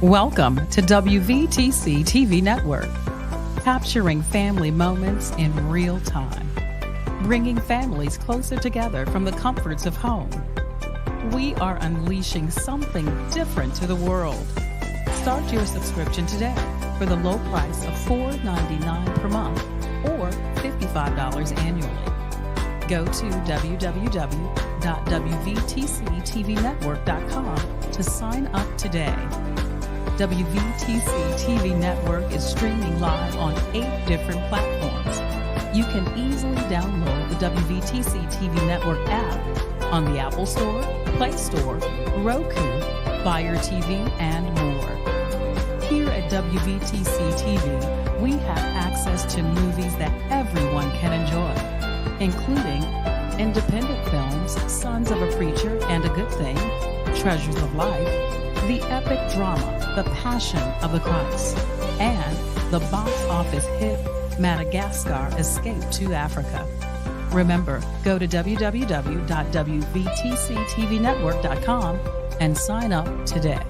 Welcome to WVTC TV Network, capturing family moments in real time, bringing families closer together from the comforts of home. We are unleashing something different to the world. Start your subscription today for the low price of $4.99 per month or $55 annually. Go to www.wvtctvnetwork.com to sign up today. WVTC TV Network is streaming live on 8 different platforms. You can easily download the WVTC TV Network app on the Apple Store, Play Store, Roku, Fire TV, and more. Here at WVTC TV, we have access to movies that everyone can enjoy, including independent films, Sons of a Preacher and a Good Thing, Treasures of Life, the epic drama, The Passion of the Christ, and the box office hit Madagascar Escape to Africa. Remember, go to www.wvtctvnetwork.com and sign up today.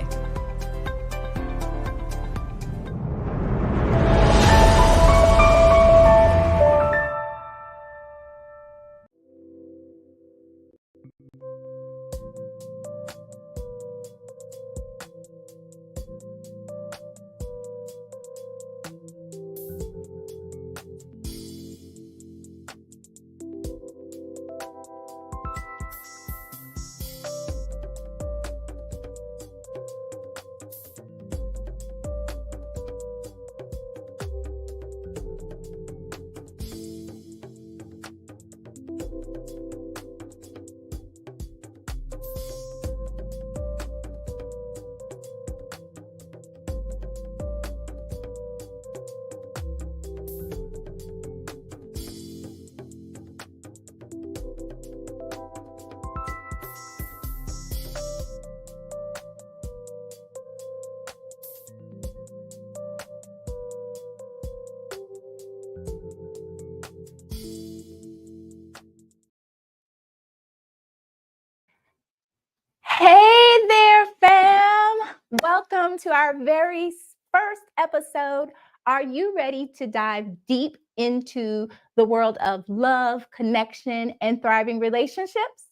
Hey there, fam. Welcome to our very first episode. Are you ready to dive deep into the world of love, connection, and thriving relationships?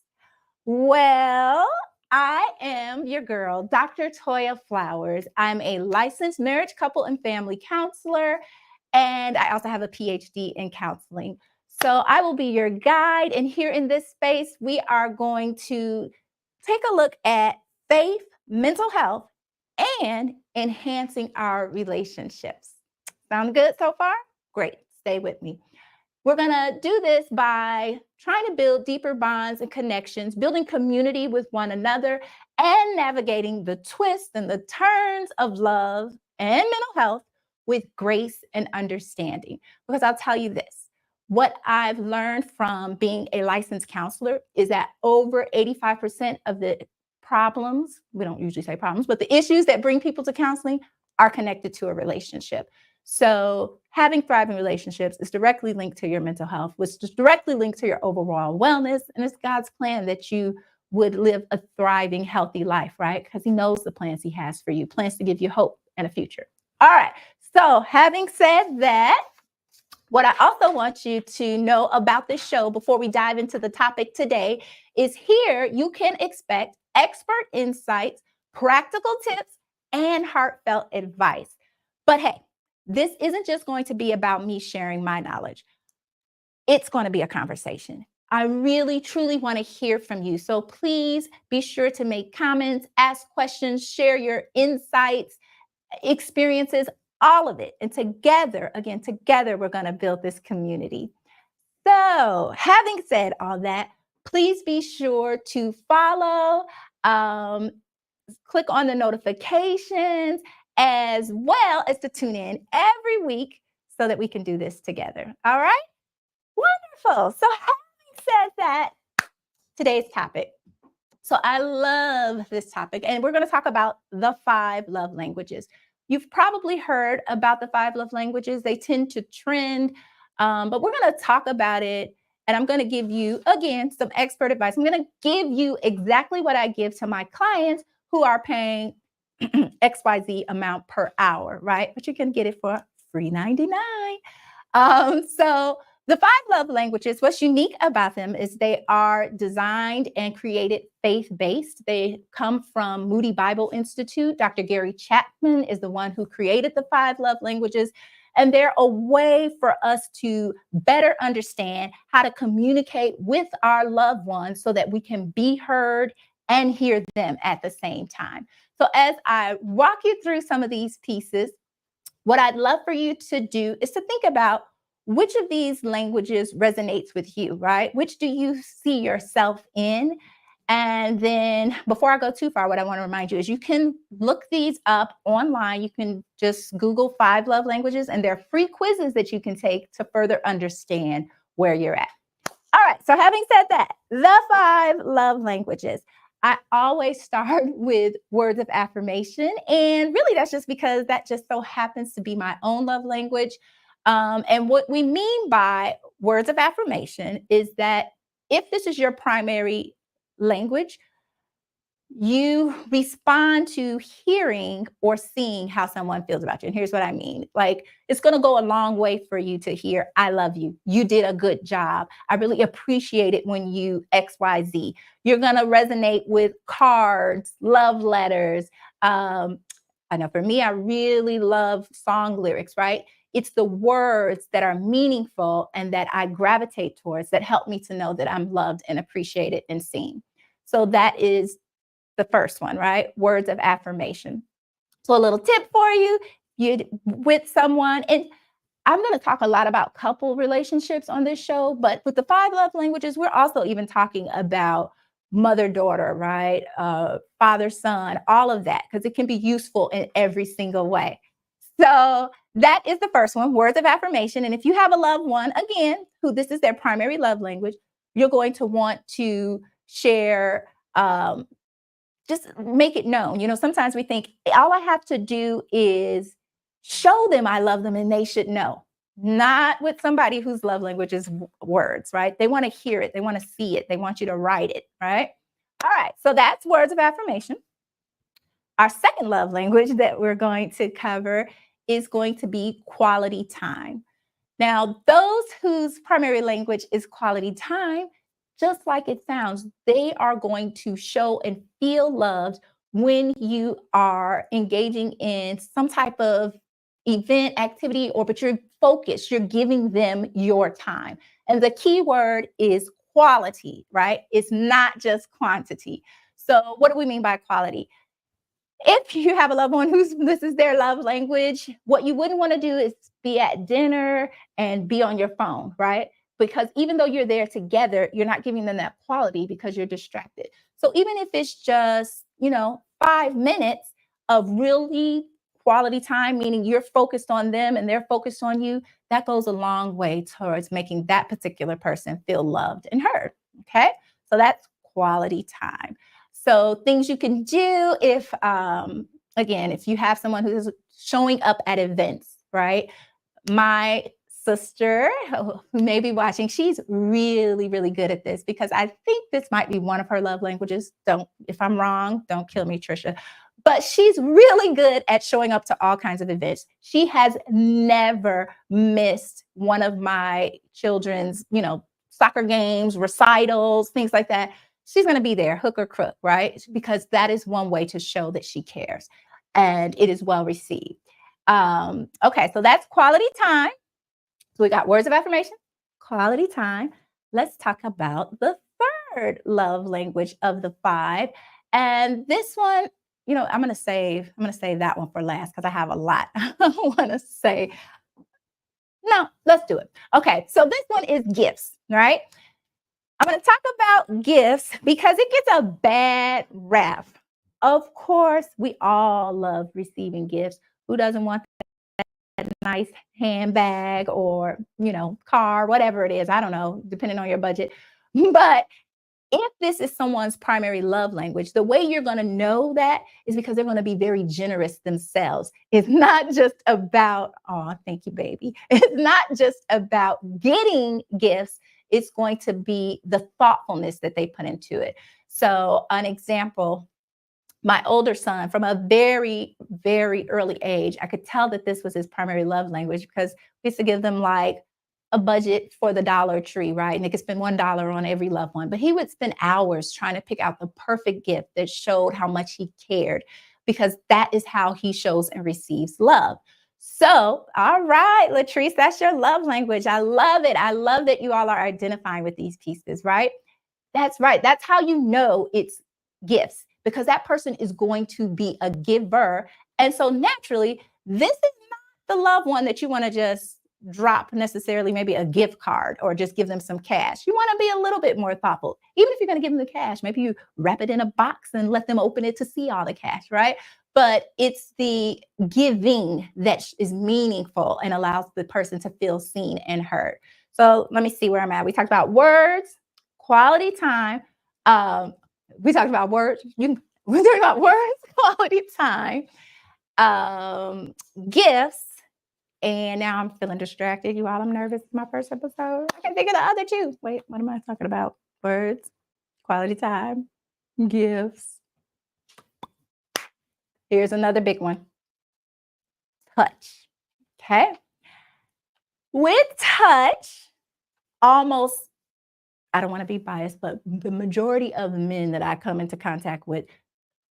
Well, I am your girl, Dr. Toya Flowers. I'm a licensed marriage, couple, and family counselor, and I also have a PhD in counseling. So I will be your guide, and here in this space, we are going to take a look at faith, mental health, and enhancing our relationships. Sound good so far? Great. Stay with me. We're going to do this by trying to build deeper bonds and connections, building community with one another, and navigating the twists and the turns of love and mental health with grace and understanding. Because I'll tell you this. What I've learned from being a licensed counselor is that over 85% of the problems, we don't usually say problems, but the issues that bring people to counseling are connected to a relationship. So having thriving relationships is directly linked to your mental health, which is directly linked to your overall wellness. And it's God's plan that you would live a thriving, healthy life, right? Because He knows the plans He has for you, plans to give you hope and a future. All right. So having said that, what I also want you to know about this show before we dive into the topic today is here you can expect expert insights, practical tips, and heartfelt advice. But hey, this isn't just going to be about me sharing my knowledge. It's going to be a conversation. I really, truly want to hear from you. So please be sure to make comments, ask questions, share your insights, experiences, all of it. And together, we're going to build this community. So having said all that, please be sure to follow, click on the notifications, as well as to tune in every week so that we can do this together. All right? Wonderful. So having said that, today's topic. So I love this topic, and we're going to talk about the 5 love languages. You've probably heard about the 5 love languages. They tend to trend, but we're going to talk about it, and I'm going to give you, again, some expert advice. I'm going to give you exactly what I give to my clients who are paying XYZ amount per hour, right? But you can get it for free 99. So the 5 love languages, what's unique about them is they are designed and created faith-based. They come from Moody Bible Institute. Dr. Gary Chapman is the one who created the 5 love languages. And they're a way for us to better understand how to communicate with our loved ones so that we can be heard and hear them at the same time. So as I walk you through some of these pieces, what I'd love for you to do is to think about which of these languages resonates with you, right? Which do you see yourself in? And then before I go too far, what I want to remind you is you can look these up online. You can just Google 5 love languages, and there are free quizzes that you can take to further understand where you're at. All right, so having said that, the 5 love languages. I always start with words of affirmation. And really, that's just because that just so happens to be my own love language. And what we mean by words of affirmation is that if this is your primary language, you respond to hearing or seeing how someone feels about you. And here's what I mean. Like, it's going to go a long way for you to hear, I love you. You did a good job. I really appreciate it when you XYZ. You're going to resonate with cards, love letters. I know for me, I really love song lyrics, right? It's the words that are meaningful and that I gravitate towards that help me to know that I'm loved and appreciated and seen. So that is the first one, right? Words of affirmation. So a little tip for you, you're with someone, and I'm going to talk a lot about couple relationships on this show, but with the 5 love languages, we're also even talking about mother-daughter, right? Father-son, all of that, because it can be useful in every single way. So that is the first one, words of affirmation. And if you have a loved one, again, who this is their primary love language, you're going to want to share, just make it known. You know, sometimes we think all I have to do is show them I love them and they should know. Not with somebody whose love language is words, right? They want to hear it. They want to see it. They want you to write it, right? All right. So that's words of affirmation. Our second love language that we're going to cover is going to be quality time. Now, those whose primary language is quality time, just like it sounds, they are going to show and feel loved when you are engaging in some type of event, activity, but you're focused, you're giving them your time. And the key word is quality, right? It's not just quantity. So what do we mean by quality? If you have a loved one this is their love language, what you wouldn't want to do is be at dinner and be on your phone, right? Because even though you're there together, you're not giving them that quality because you're distracted. So even if it's just, 5 minutes of really quality time, meaning you're focused on them and they're focused on you, that goes a long way towards making that particular person feel loved and heard. Okay. So that's quality time. So things you can do if, again, if you have someone who's showing up at events, right? My sister who may be watching, she's really, really good at this because I think this might be one of her love languages. If I'm wrong, don't kill me, Trisha. But she's really good at showing up to all kinds of events. She has never missed one of my children's, soccer games, recitals, things like that. She's going to be there, hook or crook, right? Because that is one way to show that she cares and it is well received. Okay, so that's quality time. So we got words of affirmation, quality time. Let's talk about the third love language of the 5. And this one, I'm going to save that one for last because I have a lot I want to say. No, let's do it. Okay, so this one is gifts, right? I'm going to talk about gifts because it gets a bad rap. Of course, we all love receiving gifts. Who doesn't want that nice handbag or, car, whatever it is? I don't know, depending on your budget. But if this is someone's primary love language, the way you're going to know that is because they're going to be very generous themselves. It's not just about, oh, thank you, baby. It's not just about getting gifts. It's going to be the thoughtfulness that they put into it. So an example, my older son, from a very, very early age, I could tell that this was his primary love language because we used to give them like a budget for the Dollar Tree, right? And they could spend $1 on every loved one. But he would spend hours trying to pick out the perfect gift that showed how much he cared, because that is how he shows and receives love. So, all right, Latrice, that's your love language. I love it. I love that you all are identifying with these pieces, right? That's right. That's how you know it's gifts, because that person is going to be a giver. And so naturally, this is not the loved one that you want to just drop necessarily maybe a gift card or just give them some cash. You want to be a little bit more thoughtful. Even if you're going to give them the cash, maybe you wrap it in a box and let them open it to see all the cash, right? But it's the giving that is meaningful and allows the person to feel seen and heard. So let me see where I'm at. We talked about words, quality time. We talked about words. We're talking about words, quality time, gifts. And now I'm feeling distracted. You all, I'm nervous. It's my first episode. I can't think of the other two. Wait, what am I talking about? Words, quality time, gifts. Here's another big one. Touch. Okay. With touch, almost, I don't want to be biased, but the majority of men that I come into contact with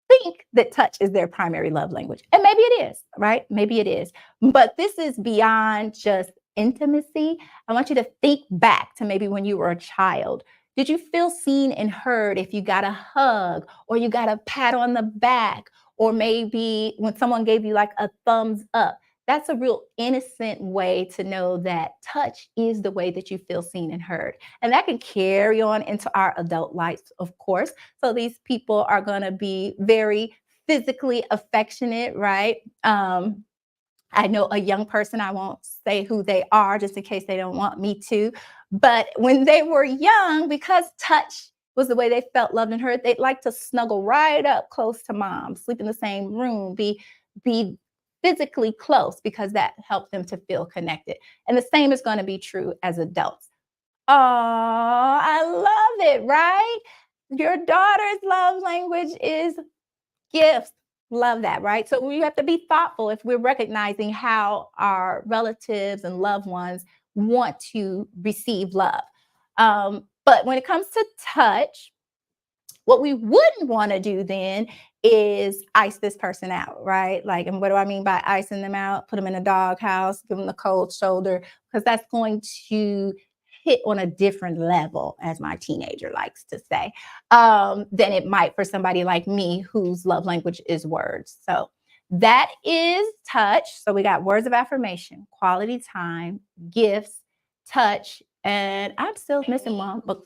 think that touch is their primary love language. And maybe it is, right? Maybe it is. But this is beyond just intimacy. I want you to think back to maybe when you were a child. Did you feel seen and heard if you got a hug or you got a pat on the back, or maybe when someone gave you like a thumbs up? That's a real innocent way to know that touch is the way that you feel seen and heard. And that can carry on into our adult lives, of course. So these people are going to be very physically affectionate, right? I know a young person, I won't say who they are just in case they don't want me to, but when they were young, because touch was the way they felt loved and heard, they'd like to snuggle right up close to mom, sleep in the same room, be physically close, because that helped them to feel connected. And the same is going to be true as adults. Oh, I love it, right? Your daughter's love language is gifts. Love that, right? So we have to be thoughtful if we're recognizing how our relatives and loved ones want to receive love. But when it comes to touch, what we wouldn't want to do then is ice this person out, right? Like, and what do I mean by icing them out? Put them in a doghouse, give them the cold shoulder, because that's going to hit on a different level, as my teenager likes to say, than it might for somebody like me whose love language is words. So that is touch. So we got words of affirmation, quality time, gifts, touch, and I'm still missing one, but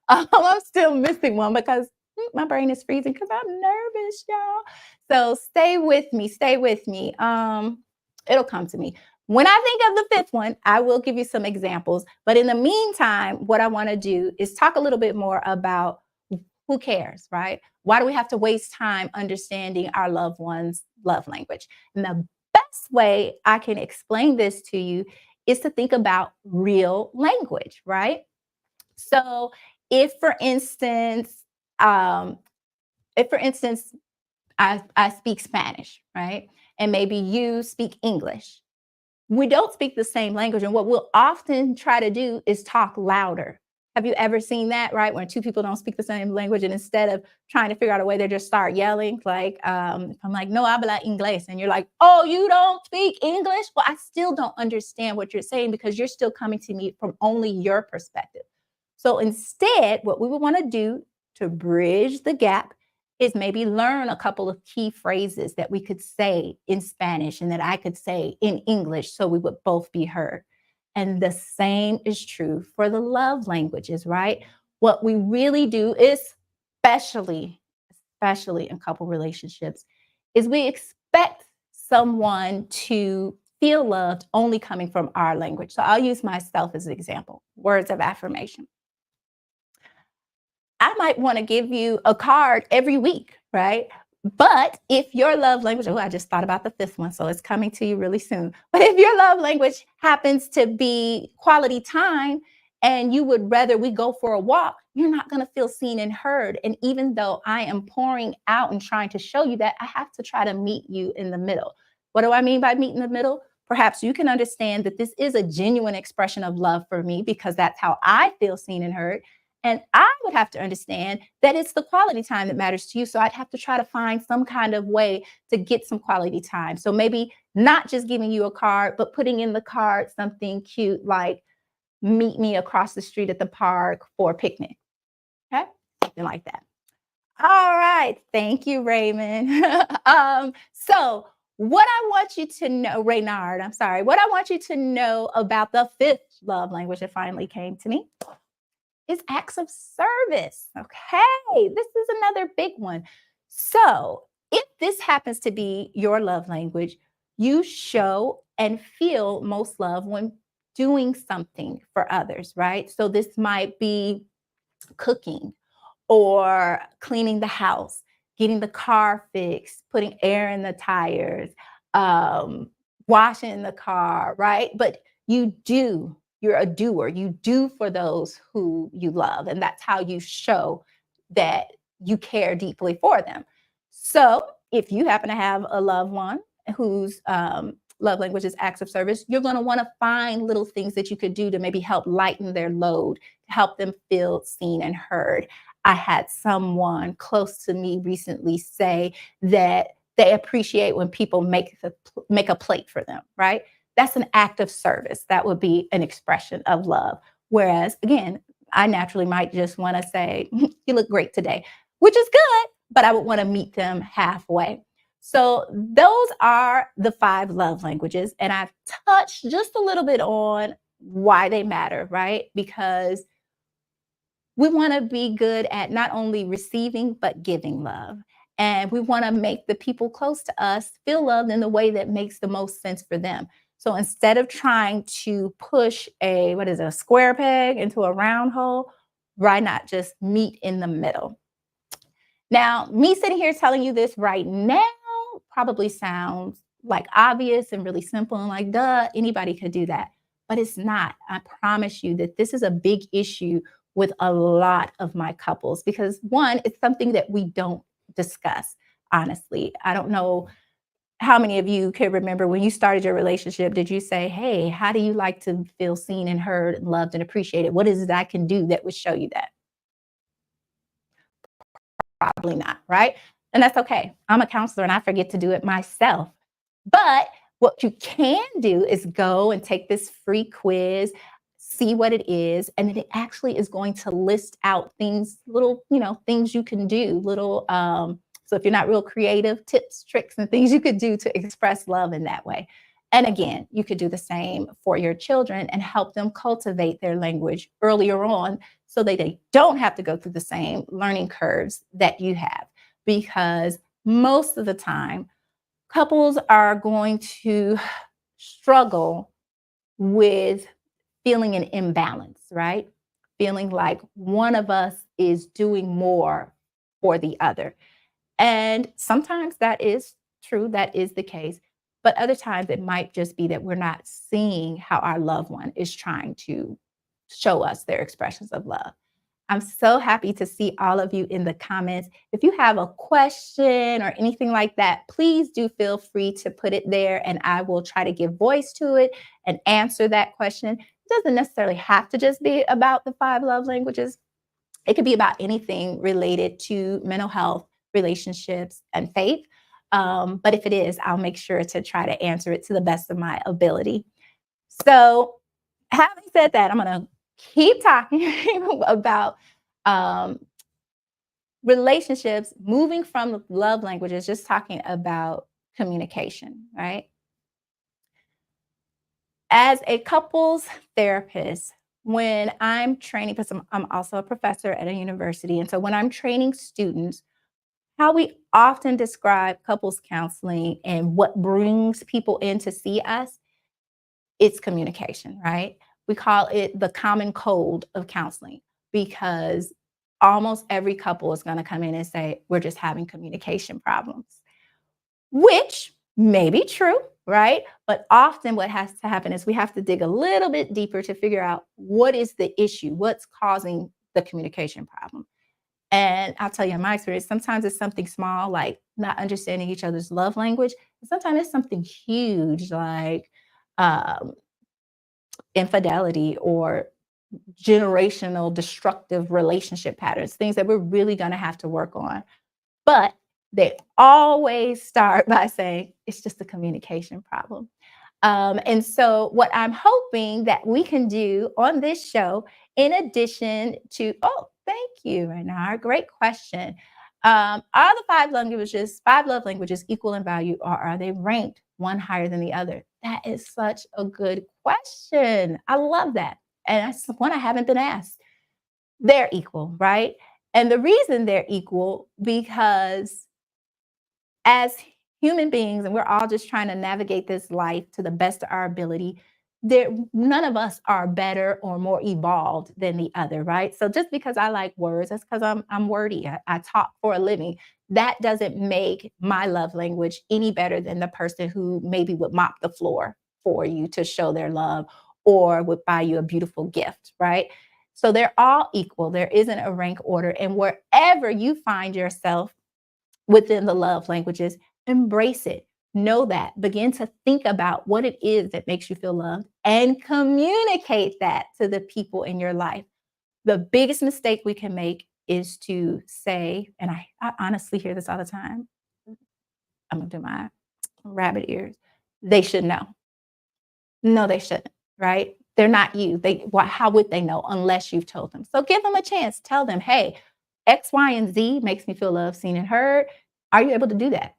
I'm still missing one because my brain is freezing because I'm nervous, y'all. So stay with me. Stay with me. It'll come to me. When I think of the fifth one, I will give you some examples. But in the meantime, what I want to do is talk a little bit more about who cares, right? Why do we have to waste time understanding our loved one's love language? And the best way I can explain this to you is to think about real language, right? So if, for instance, I speak Spanish, right? And maybe you speak English. We don't speak the same language. And what we'll often try to do is talk louder. Have you ever seen that, right? When two people don't speak the same language, and instead of trying to figure out a way, they just start yelling. Like, I'm like, no habla inglés. And you're like, oh, you don't speak English? Well, I still don't understand what you're saying because you're still coming to me from only your perspective. So instead, what we would want to do to bridge the gap is maybe learn a couple of key phrases that we could say in Spanish and that I could say in English so we would both be heard. And the same is true for the love languages, right? What we really do is, especially in couple relationships, is we expect someone to feel loved only coming from our language. So I'll use myself as an example, words of affirmation. I might want to give you a card every week, right? But if your love language, I just thought about the fifth one, so it's coming to you really soon. But if your love language happens to be quality time and you would rather we go for a walk, you're not going to feel seen and heard. And even though I am pouring out and trying to show you that, I have to try to meet you in the middle. What do I mean by meet in the middle? Perhaps you can understand that this is a genuine expression of love for me because that's how I feel seen and heard. And I would have to understand that it's the quality time that matters to you. So I'd have to try to find some kind of way to get some quality time. So maybe not just giving you a card, but putting in the card something cute like meet me across the street at the park for a picnic. Okay, something like that. All right. Thank you, Raymond. So what I want you to know, Raynard, I'm sorry, what I want you to know about the fifth love language that finally came to me is acts of service. Okay, this is another big one. So if this happens to be your love language, you show and feel most love when doing something for others, right? So this might be cooking or cleaning the house, getting the car fixed, putting air in the tires, washing the car, right? But you're a doer. You do for those who you love. And that's how you show that you care deeply for them. So if you happen to have a loved one whose love language is acts of service, you're going to want to find little things that you could do to maybe help lighten their load, to help them feel seen and heard. I had someone close to me recently say that they appreciate when people make a plate for them, right? That's an act of service. That would be an expression of love. Whereas, again, I naturally might just want to say, you look great today, which is good, but I would want to meet them halfway. So those are the 5 love languages. And I've touched just a little bit on why they matter, right? Because we want to be good at not only receiving, but giving love. And we want to make the people close to us feel loved in the way that makes the most sense for them. So instead of trying to push a square peg into a round hole, why not just meet in the middle? Now, me sitting here telling you this right now probably sounds like obvious and really simple and like, duh, anybody could do that. But it's not. I promise you that this is a big issue with a lot of my couples because, one, it's something that we don't discuss, honestly. I don't know how many of you can remember when you started your relationship, did you say, hey, how do you like to feel seen and heard and loved and appreciated? What is it I can do that would show you that? Probably not, right? And that's okay. I'm a counselor and I forget to do it myself. But what you can do is go and take this free quiz, see what it is, and then it actually is going to list out things, little, things you can do, little so if you're not real creative, tips, tricks, and things you could do to express love in that way. And again, you could do the same for your children and help them cultivate their language earlier on so that they don't have to go through the same learning curves that you have. Because most of the time, couples are going to struggle with feeling an imbalance, right? Feeling like one of us is doing more for the other. And sometimes that is true, that is the case. But other times it might just be that we're not seeing how our loved one is trying to show us their expressions of love. I'm so happy to see all of you in the comments. If you have a question or anything like that, please do feel free to put it there and I will try to give voice to it and answer that question. It doesn't necessarily have to just be about the 5 love languages. It could be about anything related to mental health, relationships, and faith. But if it is, I'll make sure to try to answer it to the best of my ability. So having said that, I'm going to keep talking about relationships, moving from the love languages, just talking about communication, right? As a couples therapist, when I'm training, because I'm also a professor at a university, and so when I'm training students, how we often describe couples counseling and what brings people in to see us, it's communication, right? We call it the common cold of counseling because almost every couple is going to come in and say, we're just having communication problems, which may be true. right? But often what has to happen is we have to dig a little bit deeper to figure out what is the issue, what's causing the communication problem. And I'll tell you in my experience, sometimes it's something small, like not understanding each other's love language. And sometimes it's something huge, like um, infidelity or generational destructive relationship patterns, things that we're really going to have to work on. But they always start by saying it's just a communication problem. And so, what I'm hoping that we can do on this show, in addition to, oh, thank you, Renard, great question. Are the five love languages equal in value, or are they ranked one higher than the other? That is such a good question. I love that. And that's one I haven't been asked. They're equal, right? And the reason they're equal, because as human beings, and we're all just trying to navigate this life to the best of our ability, none of us are better or more evolved than the other, right? So just because I like words, that's because I'm wordy. I talk for a living. That doesn't make my love language any better than the person who maybe would mop the floor for you to show their love or would buy you a beautiful gift, right? So they're all equal. There isn't a rank order. And wherever you find yourself within the love languages, embrace it. Know that. Begin to think about what it is that makes you feel loved and communicate that to the people in your life. The biggest mistake we can make is to say, and I honestly hear this all the time. I'm going to do my rabbit ears. They should know. No, they shouldn't, right? They're not you. How would they know unless you've told them? So give them a chance. Tell them, hey, X, Y, and Z makes me feel loved, seen, and heard. Are you able to do that?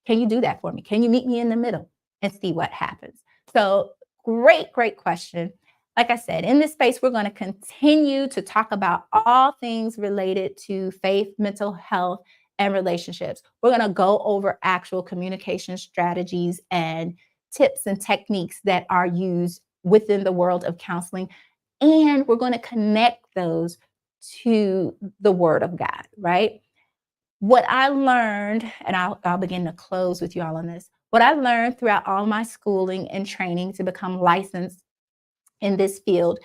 Can you do that for me? Can you meet me in the middle and see what happens? So great, great question. Like I said, in this space, we're going to continue to talk about all things related to faith, mental health, and relationships. We're going to go over actual communication strategies and tips and techniques that are used within the world of counseling. And we're going to connect those to the Word of God, right? What I learned, and I'll begin to close with you all on this, what I learned throughout all my schooling and training to become licensed in this field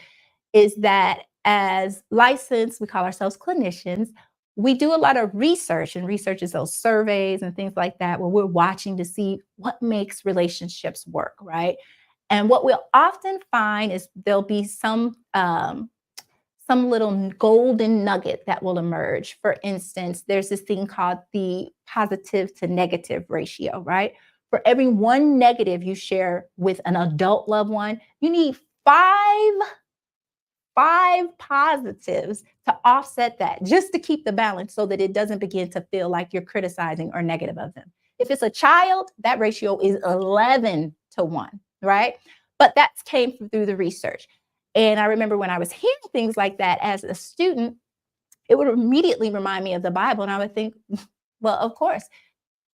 is that as licensed, we call ourselves clinicians, we do a lot of research, and research is those surveys and things like that, where we're watching to see what makes relationships work, right? And what we'll often find is there'll be some little golden nugget that will emerge. For instance, there's this thing called the positive to negative ratio, right? For every one negative you share with an adult loved one, you need five positives to offset that, just to keep the balance so that it doesn't begin to feel like you're criticizing or negative of them. If it's a child, that ratio is 11 to 1, right? But that came through the research. And I remember when I was hearing things like that as a student, it would immediately remind me of the Bible. And I would think, well, of course,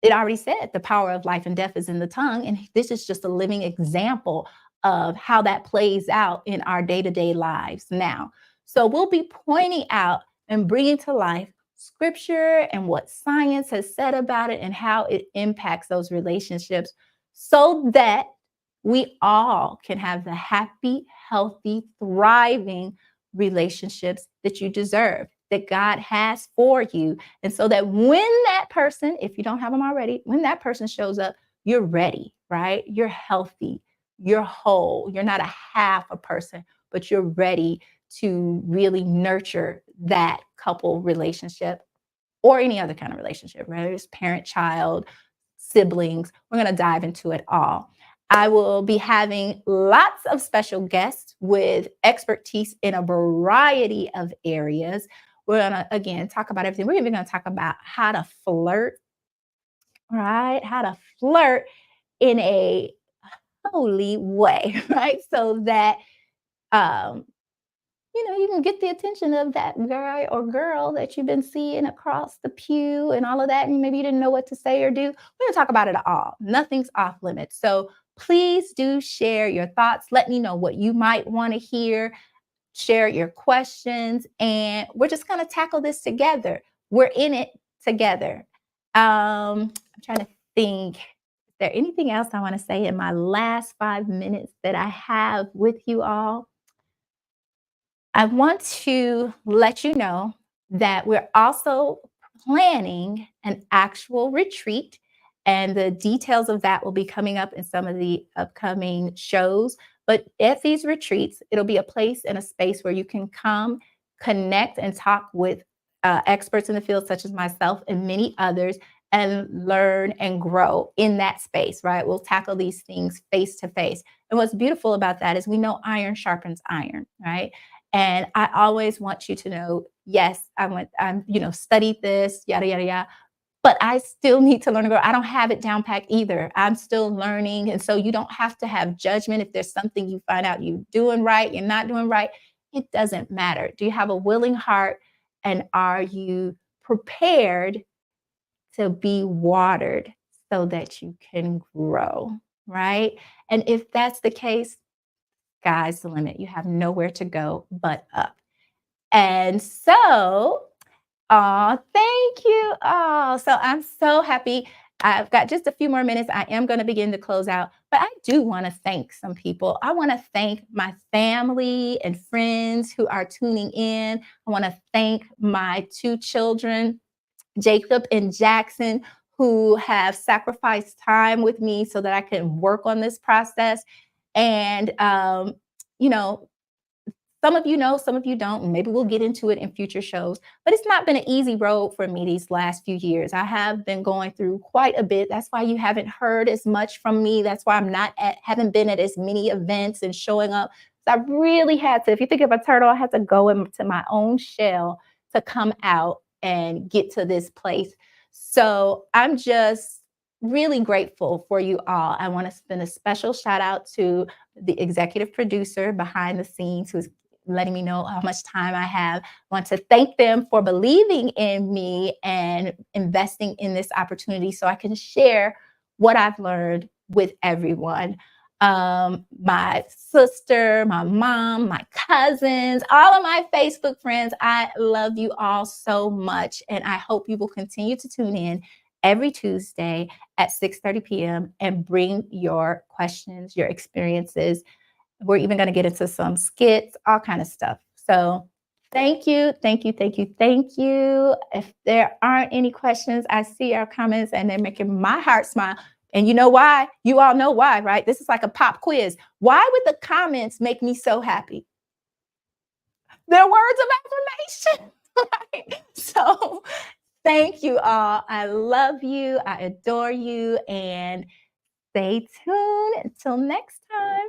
it already said the power of life and death is in the tongue. And this is just a living example of how that plays out in our day-to-day lives now. So we'll be pointing out and bringing to life scripture and what science has said about it and how it impacts those relationships so that we all can have the happy, healthy, thriving relationships that you deserve, that God has for you. And so that when that person, if you don't have them already, when that person shows up, you're ready, right? You're healthy, you're whole. You're not a half a person, but you're ready to really nurture that couple relationship or any other kind of relationship, whether it's parent, child, siblings. We're going to dive into it all. I will be having lots of special guests with expertise in a variety of areas. We're going to, again, talk about everything. We're even going to talk about how to flirt, right? How to flirt in a holy way, right? So that, you can get the attention of that guy or girl that you've been seeing across the pew and all of that. And maybe you didn't know what to say or do. We're going to talk about it all. Nothing's off limits. So please do share your thoughts. Let me know what you might want to hear. Share your questions. And we're just going to tackle this together. We're in it together. I'm trying to think if there anything else I want to say in my last 5 minutes that I have with you all? I want to let you know that we're also planning an actual retreat, and the details of that will be coming up in some of the upcoming shows. But at these retreats, it'll be a place and a space where you can come, connect, and talk with experts in the field, such as myself and many others, and learn and grow in that space, right? We'll tackle these things face to face. And what's beautiful about that is we know iron sharpens iron, right? And I always want you to know, yes, studied this, yada, yada, yada, but I still need to learn and grow. I don't have it down packed either. I'm still learning. And so you don't have to have judgment if there's something you find out you're doing right, you're not doing right. It doesn't matter. Do you have a willing heart? And are you prepared to be watered so that you can grow, right? And if that's the case, sky's the limit. You have nowhere to go but up. And so, thank you all. So I'm so happy. I've got just a few more minutes. I am going to begin to close out, but I do want to thank some people. I want to thank my family and friends who are tuning in. I want to thank my 2 children, Jacob and Jackson, who have sacrificed time with me so that I can work on this process. And, you know, some of you know, some of you don't, and maybe we'll get into it in future shows, but it's not been an easy road for me these last few years. I have been going through quite a bit. That's why you haven't heard as much from me. That's why haven't been at as many events and showing up. So I really had to, if you think of a turtle, I had to go into my own shell to come out and get to this place. So I'm just really grateful for you all. I want to send a special shout out to the executive producer behind the scenes who's letting me know how much time I have. I want to thank them for believing in me and investing in this opportunity so I can share what I've learned with everyone. My sister, my mom, my cousins, all of my Facebook friends, I love you all so much. And I hope you will continue to tune in every Tuesday at 6:30 p.m. and bring your questions, your experiences. We're even going to get into some skits, all kind of stuff. So thank you, thank you, thank you, thank you. If there aren't any questions, I see our comments and they're making my heart smile. And you know why? You all know why, right? This is like a pop quiz. Why would the comments make me so happy? They're words of affirmation, right? So thank you all. I love you. I adore you. And stay tuned until next time.